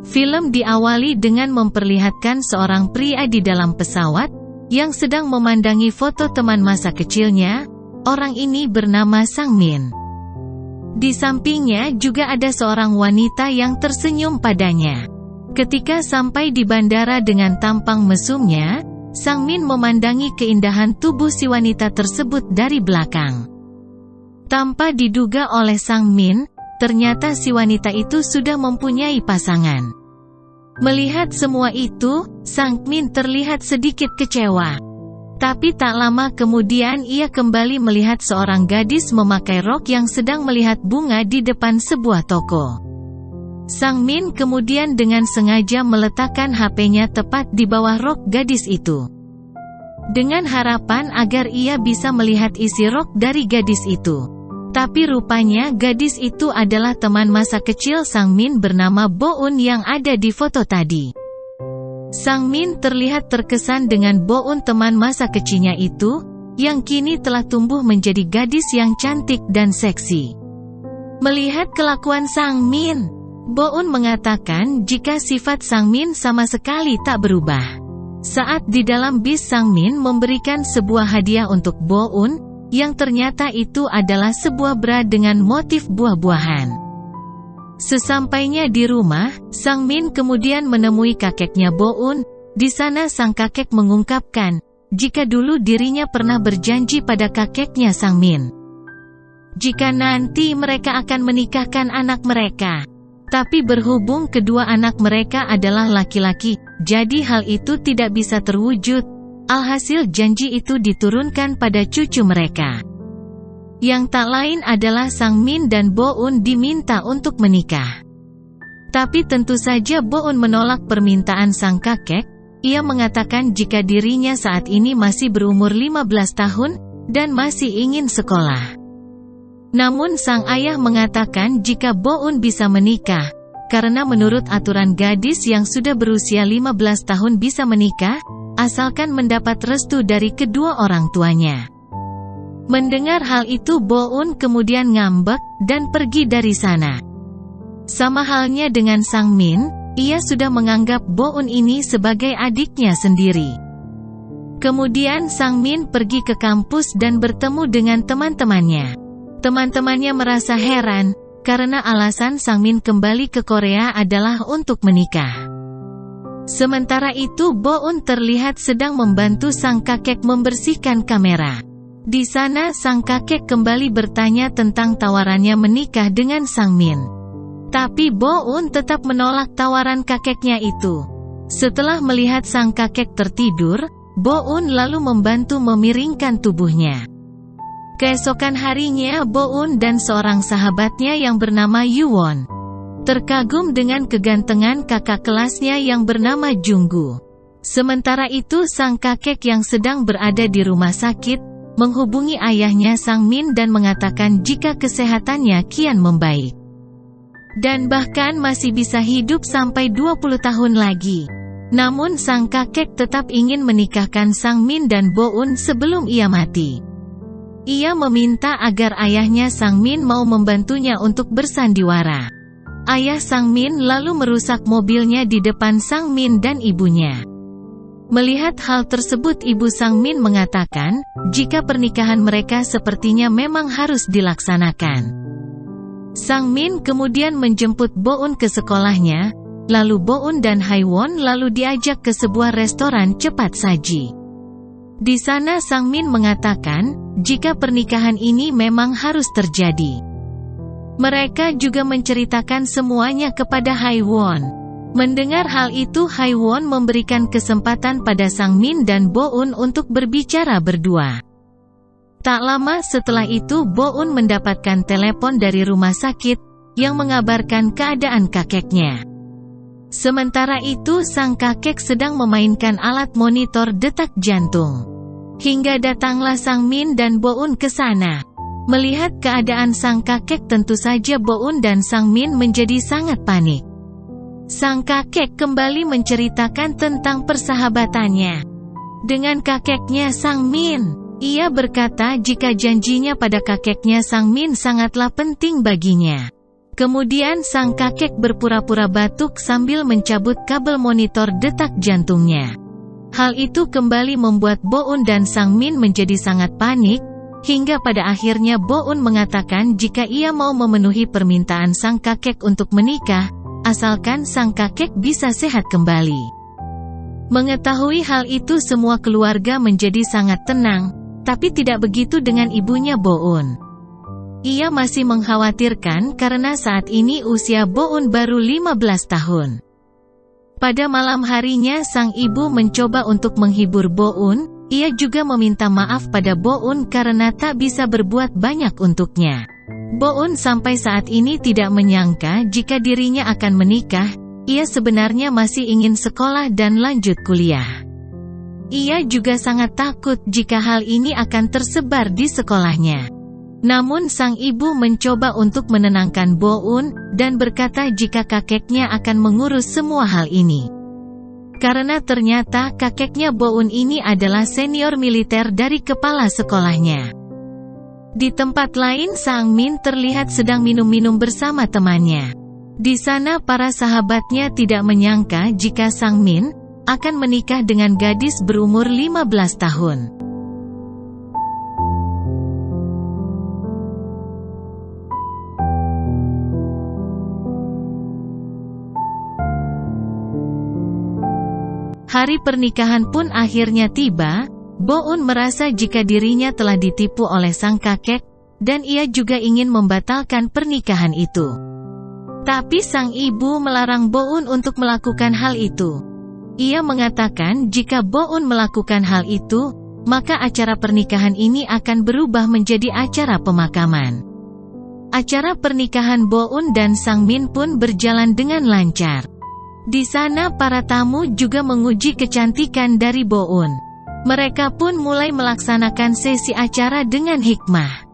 Film diawali dengan memperlihatkan seorang pria di dalam pesawat, yang sedang memandangi foto teman masa kecilnya. Orang ini bernama Sang Min. Di sampingnya juga ada seorang wanita yang tersenyum padanya. Ketika sampai di bandara dengan tampang mesumnya, Sang Min memandangi keindahan tubuh si wanita tersebut dari belakang. Tanpa diduga oleh Sang Min, ternyata si wanita itu sudah mempunyai pasangan. Melihat semua itu, Sang Min terlihat sedikit kecewa. Tapi tak lama kemudian ia kembali melihat seorang gadis memakai rok yang sedang melihat bunga di depan sebuah toko. Sang Min kemudian dengan sengaja meletakkan HP-nya tepat di bawah rok gadis itu. Dengan harapan agar ia bisa melihat isi rok dari gadis itu. Tapi rupanya gadis itu adalah teman masa kecil Sang Min bernama Bo-eun yang ada di foto tadi. Sang Min terlihat terkesan dengan Bo-eun teman masa kecilnya itu, yang kini telah tumbuh menjadi gadis yang cantik dan seksi. Melihat kelakuan Sang Min, Bo-eun mengatakan jika sifat Sang Min sama sekali tak berubah. Saat di dalam bis, Sang Min memberikan sebuah hadiah untuk Bo-eun, yang ternyata itu adalah sebuah bra dengan motif buah-buahan. Sesampainya di rumah, Sang Min kemudian menemui kakeknya Bo-eun. Di sana sang kakek mengungkapkan, jika dulu dirinya pernah berjanji pada kakeknya Sang Min, jika nanti mereka akan menikahkan anak mereka. Tapi berhubung kedua anak mereka adalah laki-laki, jadi hal itu tidak bisa terwujud. Alhasil janji itu diturunkan pada cucu mereka, yang tak lain adalah Sang Min, dan Bo-eun diminta untuk menikah. Tapi tentu saja Bo-eun menolak permintaan sang kakek. Ia mengatakan jika dirinya saat ini masih berumur 15 tahun, dan masih ingin sekolah. Namun sang ayah mengatakan jika Bo-eun bisa menikah, karena menurut aturan gadis yang sudah berusia 15 tahun bisa menikah, asalkan mendapat restu dari kedua orang tuanya. Mendengar hal itu Bo-eun kemudian ngambek, dan pergi dari sana. Sama halnya dengan Sang Min, ia sudah menganggap Bo-eun ini sebagai adiknya sendiri. Kemudian Sang Min pergi ke kampus dan bertemu dengan teman-temannya. Teman-temannya merasa heran, karena alasan Sang Min kembali ke Korea adalah untuk menikah. Sementara itu Bo-eun terlihat sedang membantu sang kakek membersihkan kamera. Di sana sang kakek kembali bertanya tentang tawarannya menikah dengan Sang Min. Tapi Bo-eun tetap menolak tawaran kakeknya itu. Setelah melihat sang kakek tertidur, Bo-eun lalu membantu memiringkan tubuhnya. Keesokan harinya Bo-eun dan seorang sahabatnya yang bernama Yuwon terkagum dengan kegantengan kakak kelasnya yang bernama Junggu. Sementara itu sang kakek yang sedang berada di rumah sakit, menghubungi ayahnya Sang Min dan mengatakan jika kesehatannya kian membaik. Dan bahkan masih bisa hidup sampai 20 tahun lagi. Namun sang kakek tetap ingin menikahkan Sang Min dan Bo-eun sebelum ia mati. Ia meminta agar ayahnya Sang Min mau membantunya untuk bersandiwara. Ayah Sang Min lalu merusak mobilnya di depan Sang Min dan ibunya. Melihat hal tersebut ibu Sang Min mengatakan, jika pernikahan mereka sepertinya memang harus dilaksanakan. Sang Min kemudian menjemput Bo-eun ke sekolahnya, lalu Bo-eun dan Haewon lalu diajak ke sebuah restoran cepat saji. Di sana Sang Min mengatakan, jika pernikahan ini memang harus terjadi. Mereka juga menceritakan semuanya kepada Haewon. Mendengar hal itu Haewon memberikan kesempatan pada Sang Min dan Bo-eun untuk berbicara berdua. Tak lama setelah itu Bo-eun mendapatkan telepon dari rumah sakit, yang mengabarkan keadaan kakeknya. Sementara itu sang kakek sedang memainkan alat monitor detak jantung. Hingga datanglah Sang Min dan Bo-eun ke sana. Melihat keadaan sang kakek tentu saja Bo-eun dan Sang Min menjadi sangat panik. Sang kakek kembali menceritakan tentang persahabatannya dengan kakeknya Sang Min. Ia berkata jika janjinya pada kakeknya Sang Min sangatlah penting baginya. Kemudian sang kakek berpura-pura batuk sambil mencabut kabel monitor detak jantungnya. Hal itu kembali membuat Bo-un dan Sang Min menjadi sangat panik, hingga pada akhirnya Bo-un mengatakan jika ia mau memenuhi permintaan sang kakek untuk menikah, asalkan sang kakek bisa sehat kembali. Mengetahui hal itu semua keluarga menjadi sangat tenang, tapi tidak begitu dengan ibunya Bo-un. Ia masih mengkhawatirkan karena saat ini usia Bo-un baru 15 tahun. Pada malam harinya sang ibu mencoba untuk menghibur Bo-un, ia juga meminta maaf pada Bo-un karena tak bisa berbuat banyak untuknya. Bo-un sampai saat ini tidak menyangka jika dirinya akan menikah, ia sebenarnya masih ingin sekolah dan lanjut kuliah. Ia juga sangat takut jika hal ini akan tersebar di sekolahnya. Namun sang ibu mencoba untuk menenangkan Bo-un, dan berkata jika kakeknya akan mengurus semua hal ini. Karena ternyata kakeknya Bo-un ini adalah senior militer dari kepala sekolahnya. Di tempat lain Sang Min terlihat sedang minum-minum bersama temannya. Di sana para sahabatnya tidak menyangka jika Sang Min akan menikah dengan gadis berumur 15 tahun. Hari pernikahan pun akhirnya tiba. Bo-un merasa jika dirinya telah ditipu oleh sang kakek, dan ia juga ingin membatalkan pernikahan itu. Tapi sang ibu melarang Bo-un untuk melakukan hal itu. Ia mengatakan jika Bo-un melakukan hal itu, maka acara pernikahan ini akan berubah menjadi acara pemakaman. Acara pernikahan Bo-un dan Sang Min pun berjalan dengan lancar. Di sana para tamu juga menguji kecantikan dari Bo-un. Mereka pun mulai melaksanakan sesi acara dengan hikmah.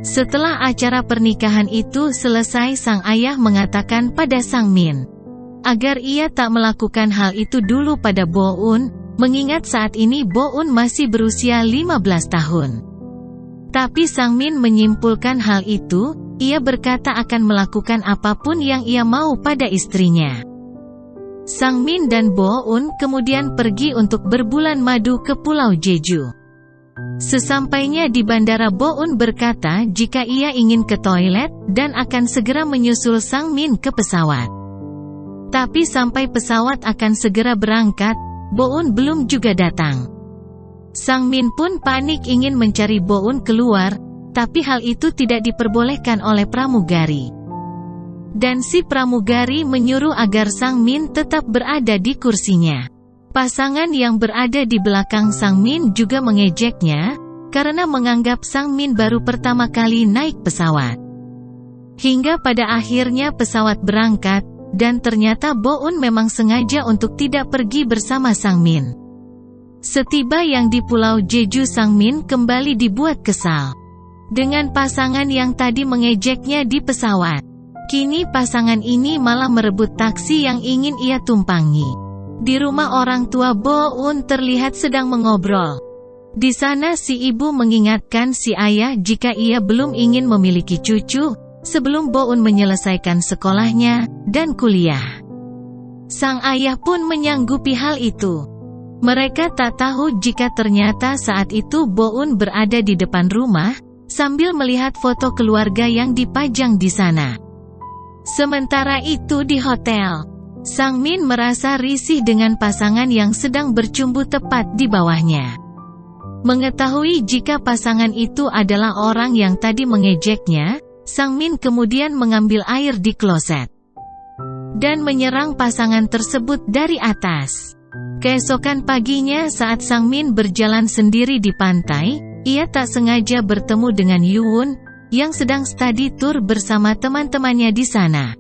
Setelah acara pernikahan itu selesai, sang ayah mengatakan pada Sang Min agar ia tak melakukan hal itu dulu pada Bo-un, mengingat saat ini Bo-un masih berusia 15 tahun. Tapi Sang Min menyimpulkan hal itu, ia berkata akan melakukan apapun yang ia mau pada istrinya. Sang Min dan Bo-un kemudian pergi untuk berbulan madu ke Pulau Jeju. Sesampainya di bandara, Bo-un berkata jika ia ingin ke toilet, dan akan segera menyusul Sang Min ke pesawat. Tapi sampai pesawat akan segera berangkat, Bo-un belum juga datang. Sang Min pun panik ingin mencari Bo-un keluar, tapi hal itu tidak diperbolehkan oleh pramugari. Dan si pramugari menyuruh agar Sang Min tetap berada di kursinya. Pasangan yang berada di belakang Sang Min juga mengejeknya, karena menganggap Sang Min baru pertama kali naik pesawat. Hingga pada akhirnya pesawat berangkat, dan ternyata Bo-un memang sengaja untuk tidak pergi bersama Sang Min. Setiba yang di Pulau Jeju, Sang Min kembali dibuat kesal dengan pasangan yang tadi mengejeknya di pesawat. Kini pasangan ini malah merebut taksi yang ingin ia tumpangi. Di rumah orang tua, Bo-un terlihat sedang mengobrol. Di sana si ibu mengingatkan si ayah jika ia belum ingin memiliki cucu sebelum Bo-un menyelesaikan sekolahnya dan kuliah. Sang ayah pun menyanggupi hal itu. Mereka tak tahu jika ternyata saat itu Bo-un berada di depan rumah, sambil melihat foto keluarga yang dipajang di sana. Sementara itu di hotel, Sang Min merasa risih dengan pasangan yang sedang bercumbu tepat di bawahnya. Mengetahui jika pasangan itu adalah orang yang tadi mengejeknya, Sang Min kemudian mengambil air di kloset dan menyerang pasangan tersebut dari atas. Keesokan paginya saat Sang Min berjalan sendiri di pantai, ia tak sengaja bertemu dengan Yuwon, yang sedang study tour bersama teman-temannya di sana.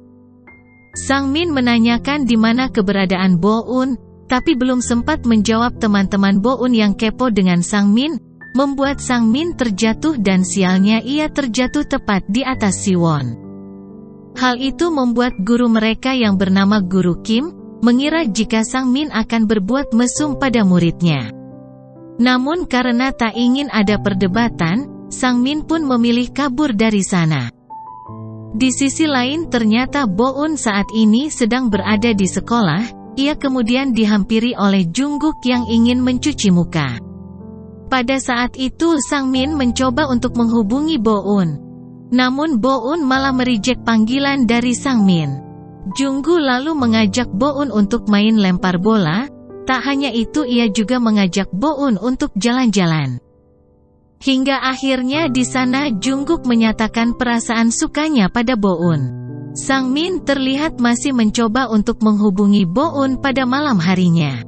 Sang Min menanyakan di mana keberadaan Bo-un, tapi belum sempat menjawab teman-teman Bo-un yang kepo dengan Sang Min, membuat Sang Min terjatuh dan sialnya ia terjatuh tepat di atas Siwon. Hal itu membuat guru mereka yang bernama Guru Kim mengira jika Sang Min akan berbuat mesum pada muridnya. Namun karena tak ingin ada perdebatan, Sang Min pun memilih kabur dari sana. Di sisi lain ternyata Bo-eun saat ini sedang berada di sekolah. Ia kemudian dihampiri oleh Jungkook yang ingin mencuci muka. Pada saat itu Sang Min mencoba untuk menghubungi Bo-eun. Namun Bo-eun malah mereject panggilan dari Sang Min. Jungkook lalu mengajak Bo-eun untuk main lempar bola. Tak hanya itu, ia juga mengajak Bo-eun untuk jalan-jalan. Hingga akhirnya di sana Jungkook menyatakan perasaan sukanya pada Bo-eun. Sang Min terlihat masih mencoba untuk menghubungi Bo-eun pada malam harinya.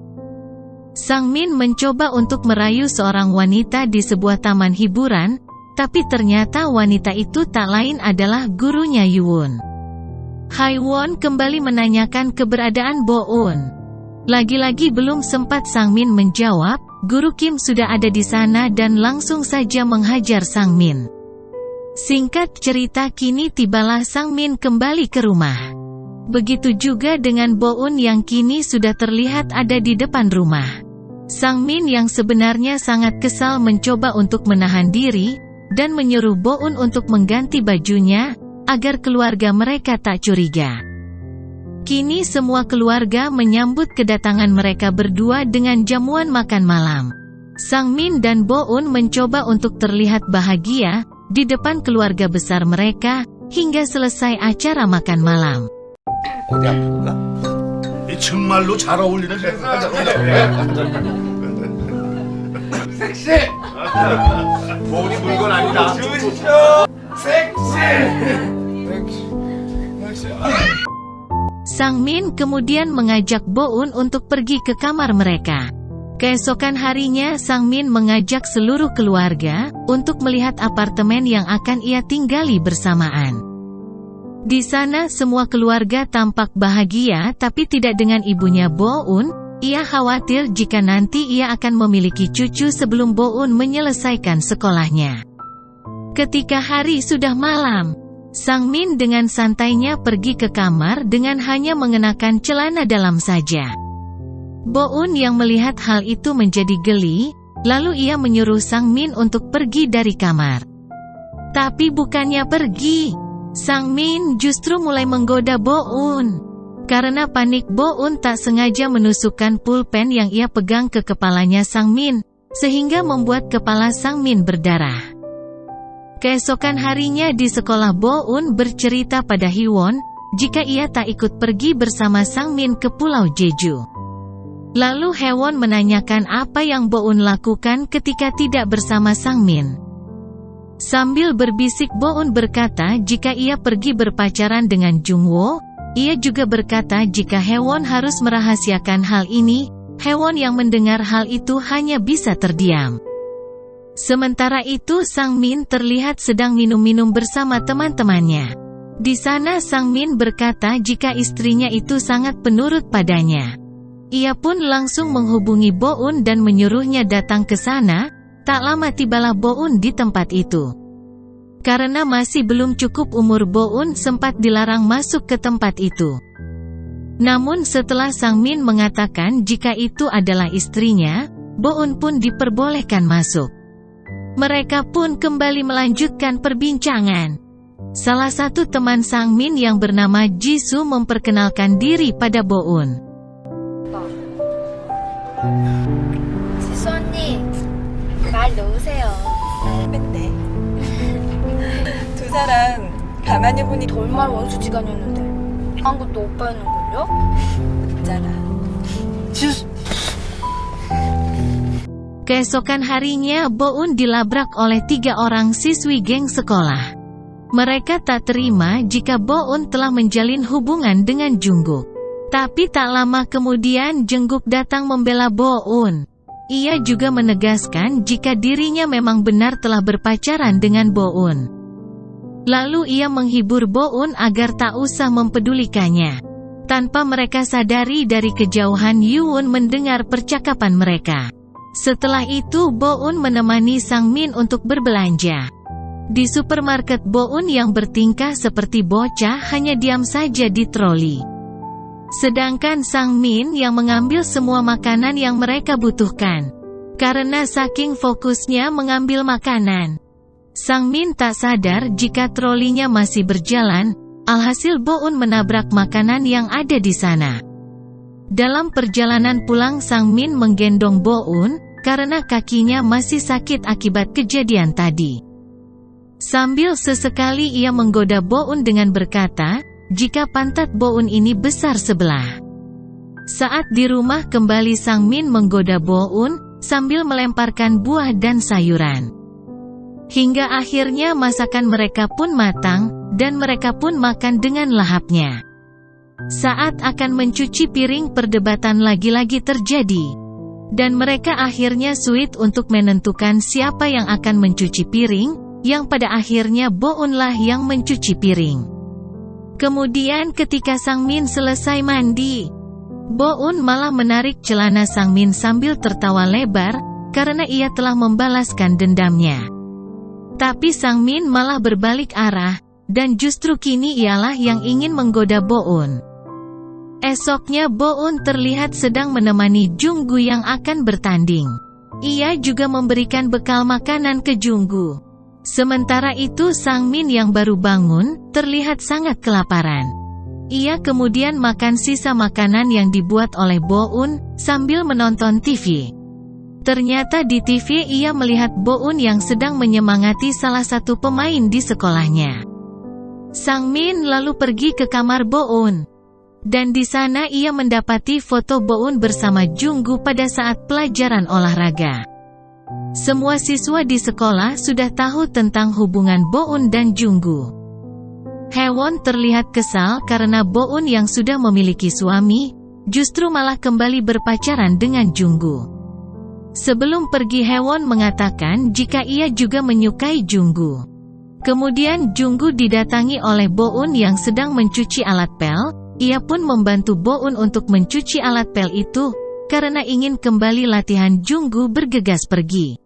Sang Min mencoba untuk merayu seorang wanita di sebuah taman hiburan, tapi ternyata wanita itu tak lain adalah gurunya Yuwon. Haewon kembali menanyakan keberadaan Bo-eun. Lagi-lagi belum sempat Sang Min menjawab, Guru Kim sudah ada di sana dan langsung saja menghajar Sang Min. Singkat cerita, kini tibalah Sang Min kembali ke rumah. Begitu juga dengan Bo-eun yang kini sudah terlihat ada di depan rumah. Sang Min yang sebenarnya sangat kesal mencoba untuk menahan diri, dan menyuruh Bo-eun untuk mengganti bajunya, agar keluarga mereka tak curiga. Kini semua keluarga menyambut kedatangan mereka berdua dengan jamuan makan malam. Sang Min dan Bo-eun mencoba untuk terlihat bahagia di depan keluarga besar mereka, hingga selesai acara makan malam. 어디 아픈가? 정말로 잘 어울리는 섹시! 보은이 물건 아니다. 섹시! Sang Min kemudian mengajak Bo-eun untuk pergi ke kamar mereka. Keesokan harinya Sang Min mengajak seluruh keluarga untuk melihat apartemen yang akan ia tinggali bersamaan. Di sana semua keluarga tampak bahagia, tapi tidak dengan ibunya Bo-eun. Ia khawatir jika nanti ia akan memiliki cucu sebelum Bo-eun menyelesaikan sekolahnya. Ketika hari sudah malam, Sang Min dengan santainya pergi ke kamar dengan hanya mengenakan celana dalam saja. Bo-eun yang melihat hal itu menjadi geli, lalu ia menyuruh Sang Min untuk pergi dari kamar. Tapi bukannya pergi, Sang Min justru mulai menggoda Bo-eun. Karena panik, Bo-eun tak sengaja menusukkan pulpen yang ia pegang ke kepalanya Sang Min, sehingga membuat kepala Sang Min berdarah. Keesokan harinya di sekolah, Bo-eun bercerita pada Haewon jika ia tak ikut pergi bersama Sang Min ke Pulau Jeju. Lalu Haewon menanyakan apa yang Bo-eun lakukan ketika tidak bersama Sang Min. Sambil berbisik, Bo-eun berkata jika ia pergi berpacaran dengan Jungwoo. Ia juga berkata jika Haewon harus merahasiakan hal ini. Haewon yang mendengar hal itu hanya bisa terdiam. Sementara itu Sang Min terlihat sedang minum-minum bersama teman-temannya. Di sana Sang Min berkata jika istrinya itu sangat penurut padanya. Ia pun langsung menghubungi Bo-eun dan menyuruhnya datang ke sana. Tak lama tibalah Bo-eun di tempat itu. Karena masih belum cukup umur, Bo-eun sempat dilarang masuk ke tempat itu. Namun setelah Sang Min mengatakan jika itu adalah istrinya, Bo-eun pun diperbolehkan masuk. Mereka pun kembali melanjutkan perbincangan. Salah satu teman Sang Min yang bernama Jisoo memperkenalkan diri pada Bo-eun. 지수 언니, 말 놓으세요. 뺐네. 두 사람 가만히 보니 얼마나 원수지간이었는데. 한 것도 오빠였는걸요? 있잖아. Keesokan harinya Bo-eun dilabrak oleh 3 orang siswi geng sekolah. Mereka tak terima jika Bo-eun telah menjalin hubungan dengan Jungkook. Tapi tak lama kemudian Jungkook datang membela Bo-eun. Ia juga menegaskan jika dirinya memang benar telah berpacaran dengan Bo-eun. Lalu ia menghibur Bo-eun agar tak usah mempedulikannya. Tanpa mereka sadari, dari kejauhan Yuwon mendengar percakapan mereka. Setelah itu Bo-eun menemani Sang Min untuk berbelanja. Di supermarket, Bo-un yang bertingkah seperti bocah hanya diam saja di troli. Sedangkan Sang Min yang mengambil semua makanan yang mereka butuhkan. Karena saking fokusnya mengambil makanan, Sang Min tak sadar jika trolinya masih berjalan, alhasil Bo-un menabrak makanan yang ada di sana. Dalam perjalanan pulang, Sang Min menggendong Bo-un, karena kakinya masih sakit akibat kejadian tadi. Sambil sesekali ia menggoda Bo-un dengan berkata, jika pantat Bo-un ini besar sebelah. Saat di rumah kembali, Sang Min menggoda Bo-un, sambil melemparkan buah dan sayuran. Hingga akhirnya masakan mereka pun matang, dan mereka pun makan dengan lahapnya. Saat akan mencuci piring, perdebatan lagi-lagi terjadi. Dan mereka akhirnya sulit untuk menentukan siapa yang akan mencuci piring, yang pada akhirnya Bo-unlah yang mencuci piring. Kemudian ketika Sang Min selesai mandi, Bo-un malah menarik celana Sang Min sambil tertawa lebar, karena ia telah membalaskan dendamnya. Tapi Sang Min malah berbalik arah, dan justru kini ialah yang ingin menggoda Bo-un. Esoknya Bo-un terlihat sedang menemani Junggu yang akan bertanding. Ia juga memberikan bekal makanan ke Junggu. Sementara itu Sang Min yang baru bangun, terlihat sangat kelaparan. Ia kemudian makan sisa makanan yang dibuat oleh Bo-un, sambil menonton TV. Ternyata di TV ia melihat Bo-un yang sedang menyemangati salah satu pemain di sekolahnya. Sang Min lalu pergi ke kamar Bo-un. Dan di sana ia mendapati foto Bo-un bersama Junggu pada saat pelajaran olahraga. Semua siswa di sekolah sudah tahu tentang hubungan Bo-un dan Junggu. Haewon terlihat kesal karena Bo-un yang sudah memiliki suami, justru malah kembali berpacaran dengan Junggu. Sebelum pergi, Haewon mengatakan jika ia juga menyukai Junggu. Kemudian Junggu didatangi oleh Bo-un yang sedang mencuci alat pel. Ia pun membantu Bo-un untuk mencuci alat pel itu, karena ingin kembali latihan. Junggu bergegas pergi.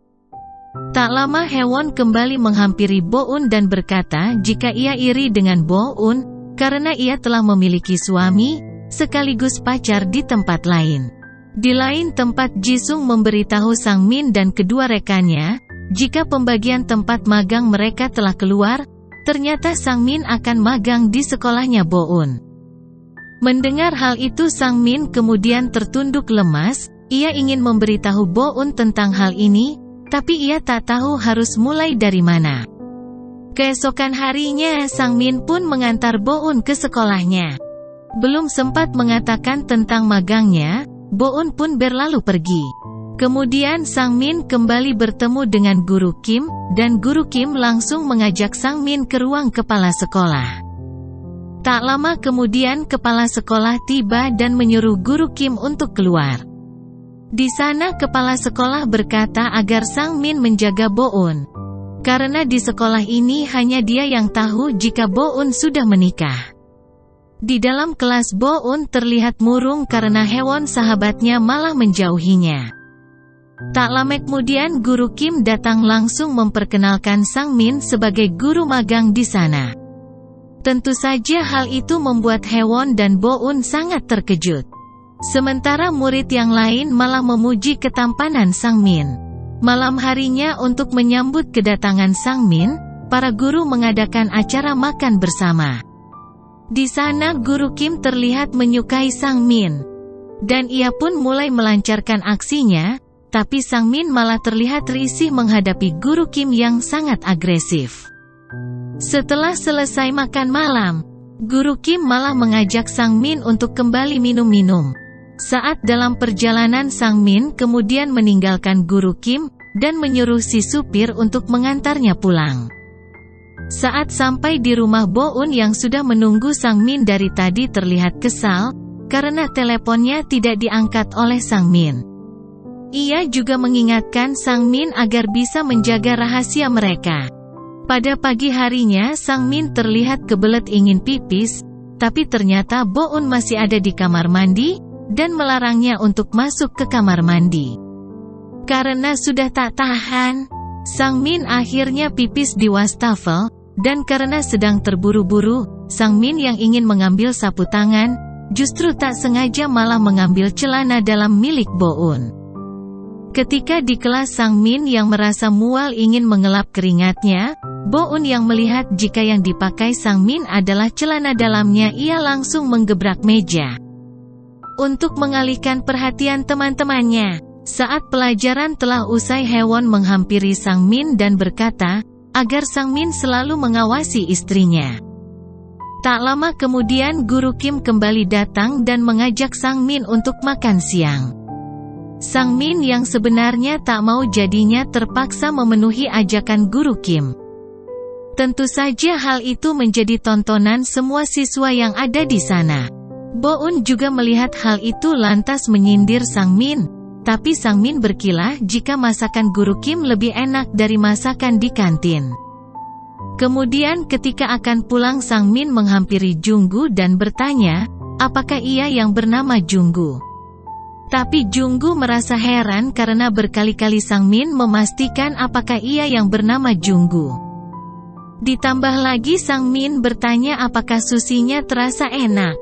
Tak lama Haewon kembali menghampiri Bo-un dan berkata jika ia iri dengan Bo-un, karena ia telah memiliki suami, sekaligus pacar di tempat lain. Di lain tempat, Jisung memberitahu Sang Min dan kedua rekannya, jika pembagian tempat magang mereka telah keluar, ternyata Sang Min akan magang di sekolahnya Bo-un. Mendengar hal itu Sang Min kemudian tertunduk lemas, ia ingin memberitahu Bo-un tentang hal ini, tapi ia tak tahu harus mulai dari mana. Keesokan harinya Sang Min pun mengantar Bo-un ke sekolahnya. Belum sempat mengatakan tentang magangnya, Bo-un pun berlalu pergi. Kemudian Sang Min kembali bertemu dengan Guru Kim, dan Guru Kim langsung mengajak Sang Min ke ruang kepala sekolah. Tak lama kemudian kepala sekolah tiba dan menyuruh Guru Kim untuk keluar. Di sana kepala sekolah berkata agar Sang Min menjaga Bo-un. Karena di sekolah ini hanya dia yang tahu jika Bo-un sudah menikah. Di dalam kelas Bo-un terlihat murung karena Haewon sahabatnya malah menjauhinya. Tak lama kemudian Guru Kim datang langsung memperkenalkan Sang Min sebagai guru magang di sana. Tentu saja hal itu membuat Haewon dan Bo-un sangat terkejut. Sementara murid yang lain malah memuji ketampanan Sang Min. Malam harinya untuk menyambut kedatangan Sang Min, para guru mengadakan acara makan bersama. Di sana Guru Kim terlihat menyukai Sang Min. Dan ia pun mulai melancarkan aksinya, tapi Sang Min malah terlihat risih menghadapi Guru Kim yang sangat agresif. Setelah selesai makan malam, Guru Kim malah mengajak Sang Min untuk kembali minum-minum. Saat dalam perjalanan Sang Min kemudian meninggalkan Guru Kim, dan menyuruh si supir untuk mengantarnya pulang. Saat sampai di rumah Bo-un yang sudah menunggu Sang Min dari tadi terlihat kesal, karena teleponnya tidak diangkat oleh Sang Min. Ia juga mengingatkan Sang Min agar bisa menjaga rahasia mereka. Pada pagi harinya Sang Min terlihat kebelet ingin pipis, tapi ternyata Bo-un masih ada di kamar mandi, dan melarangnya untuk masuk ke kamar mandi. Karena sudah tak tahan, Sang Min akhirnya pipis di wastafel, dan karena sedang terburu-buru, Sang Min yang ingin mengambil sapu tangan, justru tak sengaja malah mengambil celana dalam milik Bo-un. Ketika di kelas Sang Min yang merasa mual ingin mengelap keringatnya, Bo-un yang melihat jika yang dipakai Sang Min adalah celana dalamnya, ia langsung menggebrak meja. Untuk mengalihkan perhatian teman-temannya, saat pelajaran telah usai, Hewon menghampiri Sang Min dan berkata, agar Sang Min selalu mengawasi istrinya. Tak lama kemudian Guru Kim kembali datang dan mengajak Sang Min untuk makan siang. Sang Min yang sebenarnya tak mau jadinya terpaksa memenuhi ajakan Guru Kim. Tentu saja hal itu menjadi tontonan semua siswa yang ada di sana. Bo-un juga melihat hal itu lantas menyindir Sang Min, tapi Sang Min berkilah jika masakan Guru Kim lebih enak dari masakan di kantin. Kemudian ketika akan pulang, Sang Min menghampiri Junggu dan bertanya, apakah ia yang bernama Junggu. Tapi Junggu merasa heran karena berkali-kali Sang Min memastikan apakah ia yang bernama Junggu. Ditambah lagi Sang Min bertanya apakah susinya terasa enak.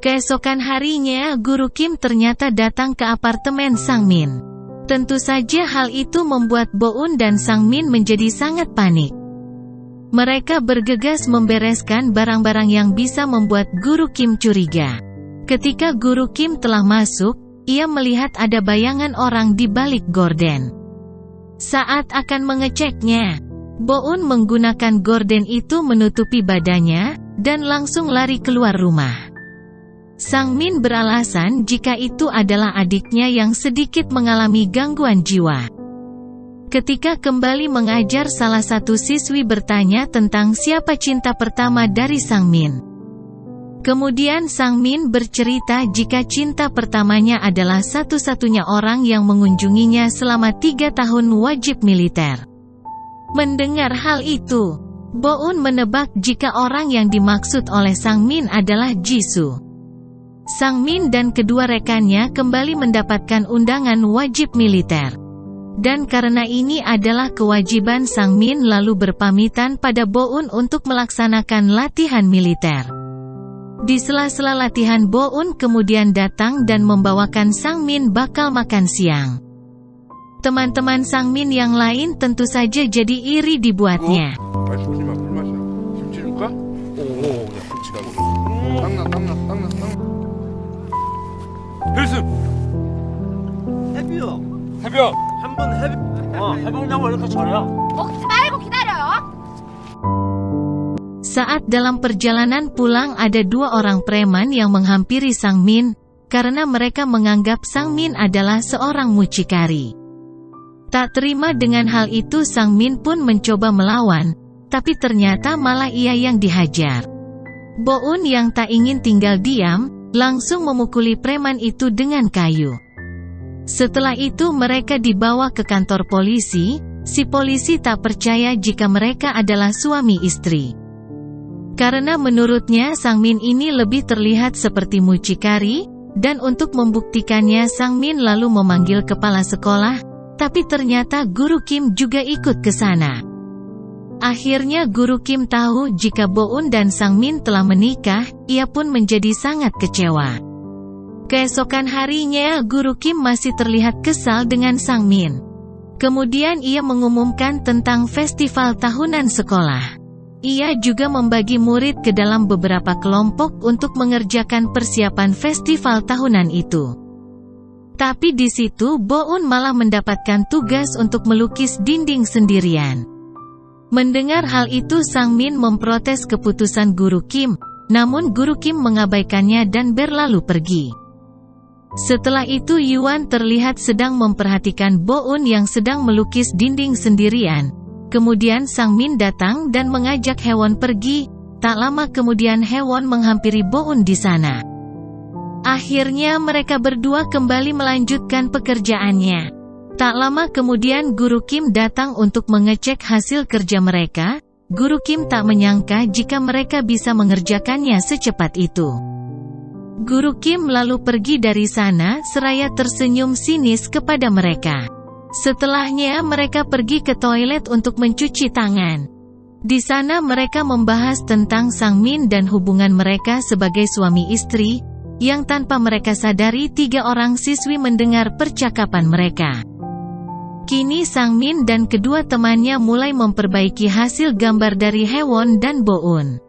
Keesokan harinya Guru Kim ternyata datang ke apartemen Sang Min. Tentu saja hal itu membuat Bo-un dan Sang Min menjadi sangat panik. Mereka bergegas membereskan barang-barang yang bisa membuat Guru Kim curiga. Ketika Guru Kim telah masuk, ia melihat ada bayangan orang di balik gorden. Saat akan mengeceknya, Bo-un menggunakan gorden itu menutupi badannya, dan langsung lari keluar rumah. Sang Min beralasan jika itu adalah adiknya yang sedikit mengalami gangguan jiwa. Ketika kembali mengajar, salah satu siswi bertanya tentang siapa cinta pertama dari Sang Min. Kemudian Sang Min bercerita jika cinta pertamanya adalah satu-satunya orang yang mengunjunginya selama 3 tahun wajib militer. Mendengar hal itu, Bo-un menebak jika orang yang dimaksud oleh Sang Min adalah Jisoo. Sang Min dan kedua rekannya kembali mendapatkan undangan wajib militer. Dan karena ini adalah kewajiban, Sang Min lalu berpamitan pada Bo-un untuk melaksanakan latihan militer. Di sela-sela latihan, Bo-un kemudian datang dan membawakan Sang Min bakal makan siang. Teman-teman Sang Min yang lain tentu saja jadi iri dibuatnya. 필승! 해비요. 해비요. 한 번 해비. 해병냐고 이렇게 잘해. 먹지 말고 기다려요. Saat dalam perjalanan pulang, ada 2 orang preman yang menghampiri Sang Min, karena mereka menganggap Sang Min adalah seorang mucikari. Tak terima dengan hal itu, Sang Min pun mencoba melawan, tapi ternyata malah ia yang dihajar. Bo-un yang tak ingin tinggal diam, langsung memukuli preman itu dengan kayu. Setelah itu mereka dibawa ke kantor polisi. Si polisi tak percaya jika mereka adalah suami istri. Karena menurutnya Sang Min ini lebih terlihat seperti mucikari, dan untuk membuktikannya Sang Min lalu memanggil kepala sekolah, tapi ternyata Guru Kim juga ikut ke sana. Akhirnya Guru Kim tahu jika Bo-un dan Sang Min telah menikah, ia pun menjadi sangat kecewa. Keesokan harinya Guru Kim masih terlihat kesal dengan Sang Min. Kemudian ia mengumumkan tentang festival tahunan sekolah. Ia juga membagi murid ke dalam beberapa kelompok untuk mengerjakan persiapan festival tahunan itu. Tapi di situ Bo-un malah mendapatkan tugas untuk melukis dinding sendirian. Mendengar hal itu Sang Min memprotes keputusan Guru Kim, namun Guru Kim mengabaikannya dan berlalu pergi. Setelah itu Yuan terlihat sedang memperhatikan Bo-un yang sedang melukis dinding sendirian. Kemudian Sang Min datang dan mengajak Hewon pergi. Tak lama kemudian Hewon menghampiri Bo-un di sana. Akhirnya mereka berdua kembali melanjutkan pekerjaannya. Tak lama kemudian Guru Kim datang untuk mengecek hasil kerja mereka. Guru Kim tak menyangka jika mereka bisa mengerjakannya secepat itu. Guru Kim lalu pergi dari sana seraya tersenyum sinis kepada mereka. Setelahnya mereka pergi ke toilet untuk mencuci tangan. Di sana mereka membahas tentang Sang-min dan hubungan mereka sebagai suami istri, yang tanpa mereka sadari 3 orang siswi mendengar percakapan mereka. Kini Sang-min dan kedua temannya mulai memperbaiki hasil gambar dari Haewon dan Bo-eun.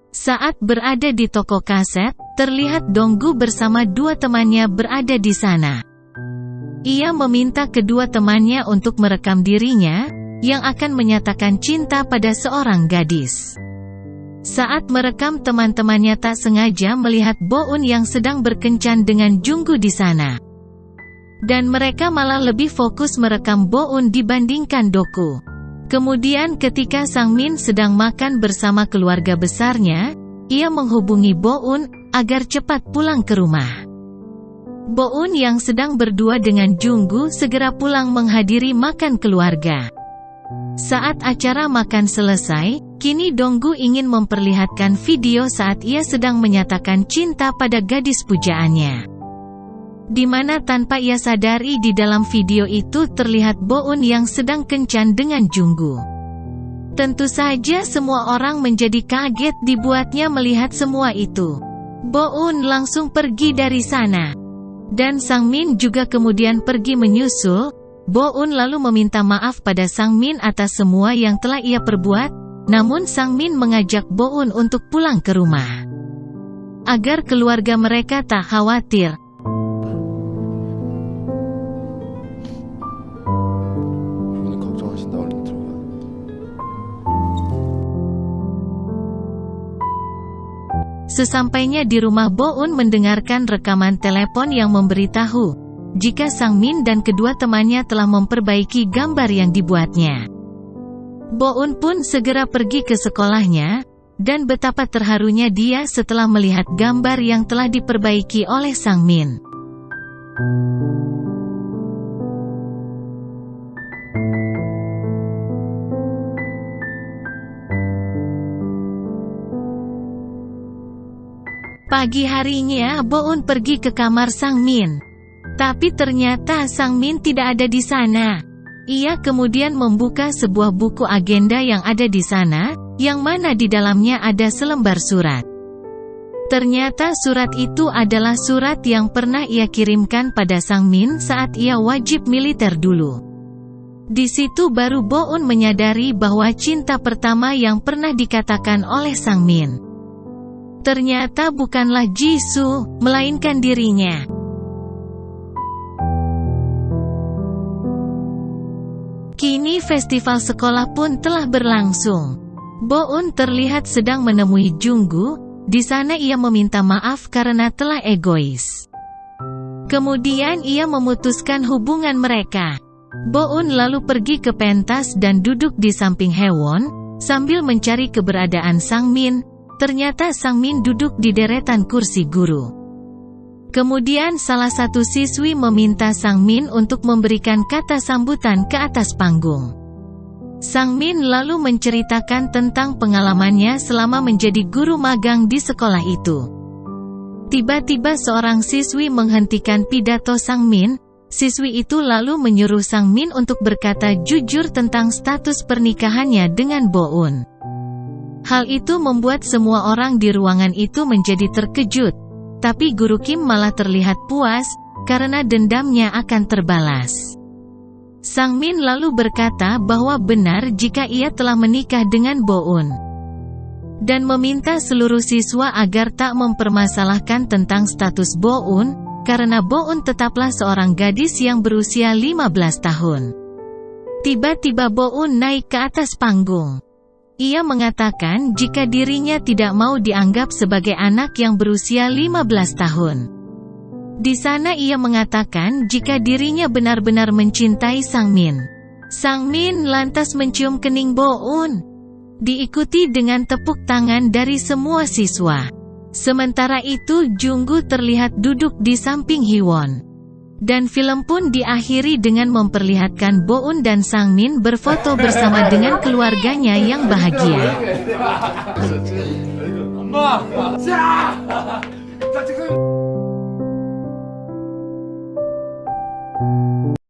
Saat berada di toko kaset, terlihat Donggu bersama 2 temannya berada di sana. Ia meminta kedua temannya untuk merekam dirinya, yang akan menyatakan cinta pada seorang gadis. Saat merekam, teman-temannya tak sengaja melihat Bo-eun yang sedang berkencan dengan Junggu di sana. Dan mereka malah lebih fokus merekam Bo-eun dibandingkan Doku. Kemudian ketika Sang-min sedang makan bersama keluarga besarnya, ia menghubungi Bo-eun agar cepat pulang ke rumah. Bo-eun yang sedang berdua dengan Junggu segera pulang menghadiri makan keluarga. Saat acara makan selesai, kini Donggu ingin memperlihatkan video saat ia sedang menyatakan cinta pada gadis pujaannya. Di mana tanpa ia sadari di dalam video itu terlihat Bo-eun yang sedang kencan dengan Junggu. Tentu saja semua orang menjadi kaget dibuatnya melihat semua itu. Bo-eun langsung pergi dari sana. Dan Sang-min juga kemudian pergi menyusul. Bo-eun lalu meminta maaf pada Sang-min atas semua yang telah ia perbuat, namun Sang-min mengajak Bo-eun untuk pulang ke rumah. Agar keluarga mereka tak khawatir. Sesampainya di rumah, Bo-eun mendengarkan rekaman telepon yang memberitahu jika Sang-min dan kedua temannya telah memperbaiki gambar yang dibuatnya. Bo-eun pun segera pergi ke sekolahnya, dan betapa terharunya dia setelah melihat gambar yang telah diperbaiki oleh Sang-min. Pagi harinya Bo-eun pergi ke kamar Sang-min. Tapi ternyata Sang-min tidak ada di sana. Ia kemudian membuka sebuah buku agenda yang ada di sana, yang mana di dalamnya ada selembar surat. Ternyata surat itu adalah surat yang pernah ia kirimkan pada Sang-min saat ia wajib militer dulu. Di situ baru Bo-eun menyadari bahwa cinta pertama yang pernah dikatakan oleh Sang-min ternyata bukanlah Jisoo, melainkan dirinya. Kini festival sekolah pun telah berlangsung. Bo-eun terlihat sedang menemui Junggu. Di sana ia meminta maaf karena telah egois. Kemudian ia memutuskan hubungan mereka. Bo-eun lalu pergi ke pentas dan duduk di samping Haewon, sambil mencari keberadaan Sang-min. Ternyata Sang-min duduk di deretan kursi guru. Kemudian salah satu siswi meminta Sang-min untuk memberikan kata sambutan ke atas panggung. Sang-min lalu menceritakan tentang pengalamannya selama menjadi guru magang di sekolah itu. Tiba-tiba seorang siswi menghentikan pidato Sang-min. Siswi itu lalu menyuruh Sang-min untuk berkata jujur tentang status pernikahannya dengan Bo-eun. Hal itu membuat semua orang di ruangan itu menjadi terkejut. Tapi Guru Kim malah terlihat puas, karena dendamnya akan terbalas. Sang-min lalu berkata bahwa benar jika ia telah menikah dengan Bo-eun. Dan meminta seluruh siswa agar tak mempermasalahkan tentang status Bo-eun, karena Bo-eun tetaplah seorang gadis yang berusia 15 tahun. Tiba-tiba Bo-eun naik ke atas panggung. Ia mengatakan jika dirinya tidak mau dianggap sebagai anak yang berusia 15 tahun. Di sana ia mengatakan jika dirinya benar-benar mencintai Sang-min. Sang-min lantas mencium kening Bo-eun. Diikuti dengan tepuk tangan dari semua siswa. Sementara itu Junggu terlihat duduk di samping Hiwon. Dan film pun diakhiri dengan memperlihatkan Bo-eun dan Sang-min berfoto bersama dengan keluarganya yang bahagia.